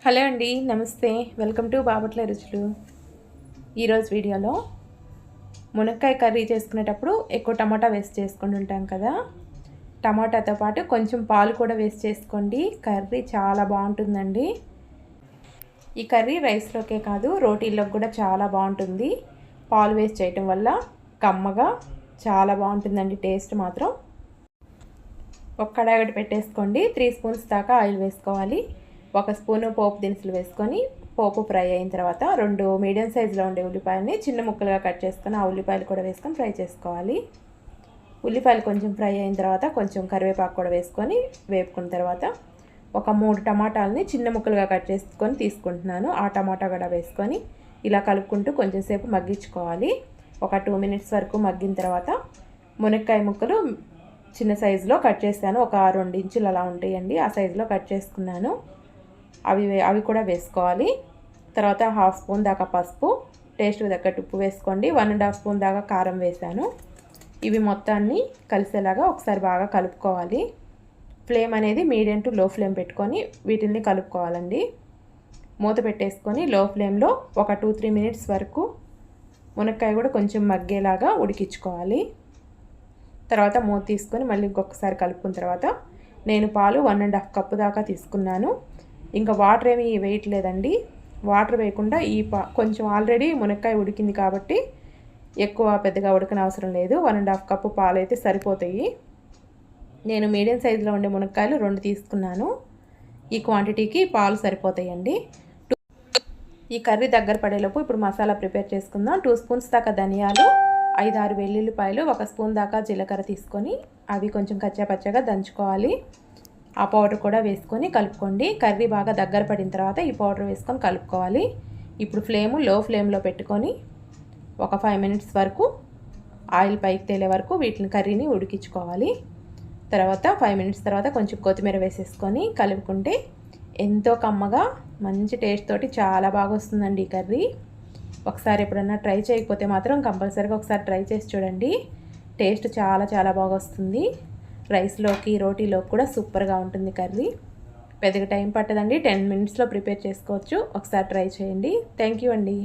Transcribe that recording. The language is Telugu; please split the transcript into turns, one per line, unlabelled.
హలో అండి, నమస్తే. వెల్కమ్ టు బాపట్ల రుచులు. ఈరోజు వీడియోలో మునక్కాయ కర్రీ చేసుకునేటప్పుడు ఎక్కువ టమాటా వేస్ట్ చేసుకుని ఉంటాం కదా. టమాటాతో పాటు కొంచెం పాలు కూడా వేస్ట్ చేసుకోండి. కర్రీ చాలా బాగుంటుందండి. ఈ కర్రీ రైస్లోకే కాదు రోటీల్లోకి కూడా చాలా బాగుంటుంది. పాలు వేస్ట్ చేయటం వల్ల కమ్మగా చాలా బాగుంటుందండి. టేస్ట్ మాత్రం. ఒక కడాయి ఒకటి పెట్టేసుకోండి. 3 స్పూన్స్ దాకా ఆయిల్ వేసుకోవాలి. 1 స్పూను పోపు దినుసులు వేసుకొని పోపు ఫ్రై అయిన తర్వాత 2 మీడియం సైజులో ఉండే ఉల్లిపాయలని చిన్న ముక్కలుగా కట్ చేసుకొని ఆ ఉల్లిపాయలు కూడా వేసుకొని ఫ్రై చేసుకోవాలి. ఉల్లిపాయలు కొంచెం ఫ్రై అయిన తర్వాత కొంచెం కరివేపాకు కూడా వేసుకొని వేపుకున్న తర్వాత ఒక 3 టమాటాలని చిన్న ముక్కలుగా కట్ చేసుకొని తీసుకుంటున్నాను. ఆ టమాటా కూడా వేసుకొని ఇలా కలుపుకుంటూ కొంచెం సేపు మగ్గించుకోవాలి. ఒక 2 మినిట్స్ వరకు మగ్గిన తర్వాత మునక్కాయ ముక్కలు చిన్న సైజులో కట్ చేస్తాను. ఒక 2 ఇంచులు అలా ఉంటాయండి. ఆ సైజులో కట్ చేసుకున్నాను. అవి కూడా వేసుకోవాలి. తర్వాత 1/2 స్పూన్ దాకా పసుపు, టేస్ట్కి తగ్గట్టు ఉప్పు వేసుకోండి. 1.5 స్పూన్ దాకా కారం వేసాను. ఇవి మొత్తాన్ని కలిసేలాగా ఒకసారి బాగా కలుపుకోవాలి. ఫ్లేమ్ అనేది మీడియం టు లో ఫ్లేమ్ పెట్టుకొని వీటిని కలుపుకోవాలండి. మూత పెట్టేసుకొని లో ఫ్లేమ్లో ఒక 2-3 మినిట్స్ వరకు మునక్కాయ కూడా కొంచెం మగ్గేలాగా ఉడికించుకోవాలి. తర్వాత మూత తీసుకొని మళ్ళీ ఇంకొకసారి కలుపుకున్న తర్వాత నేను పాలు 1.5 కప్పు దాకా తీసుకున్నాను. ఇంకా వాటర్ ఏమీ వేయట్లేదండి. వాటర్ వేయకుండా కొంచెం ఆల్రెడీ మునక్కాయ ఉడికింది కాబట్టి ఎక్కువ పెద్దగా ఉడకన అవసరం లేదు. 1.5 కప్పు పాలు అయితే సరిపోతాయి. నేను మీడియం సైజులో ఉండే మునక్కాయలు 2 తీసుకున్నాను. ఈ క్వాంటిటీకి పాలు సరిపోతాయండి. ఈ కర్రీ దగ్గర పడేలోపు ఇప్పుడు మసాలా ప్రిపేర్ చేసుకుందాం. 2 స్పూన్స్ దాకా ధనియాలు, 5-6 వెల్లుల్లిపాయలు, 1 స్పూన్ దాకా జీలకర్ర తీసుకొని అవి కొంచెం కచ్చాపచ్చగా దంచుకోవాలి. ఆ పౌడర్ కూడా వేసుకొని కలుపుకోండి. కర్రీ బాగా దగ్గర పడిన తర్వాత ఈ పౌడర్ వేసుకొని కలుపుకోవాలి. ఇప్పుడు ఫ్లేము లో ఫ్లేమ్లో పెట్టుకొని ఒక 5 మినిట్స్ వరకు ఆయిల్ పైకి తేలే వరకు కర్రీని ఉడికించుకోవాలి. తర్వాత 5 మినిట్స్ తర్వాత కొంచెం కొత్తిమీర వేసేసుకొని కలుపుకుంటే ఎంతో కమ్మగా మంచి టేస్ట్ తోటి చాలా బాగా వస్తుందండి ఈ కర్రీ. ఒకసారి ఎప్పుడన్నా ట్రై చేయకపోతే మాత్రం కంపల్సరీగా ఒకసారి ట్రై చేసి చూడండి. టేస్ట్ చాలా చాలా బాగా వస్తుంది. రైస్లోకి రోటీలోకి కూడా సూపర్గా ఉంటుంది కర్రీ. పెద్దగా టైం పట్టదండి. 10 మినిట్స్లో ప్రిపేర్ చేసుకోవచ్చు. ఒకసారి ట్రై చేయండి. థ్యాంక్ యూ అండి.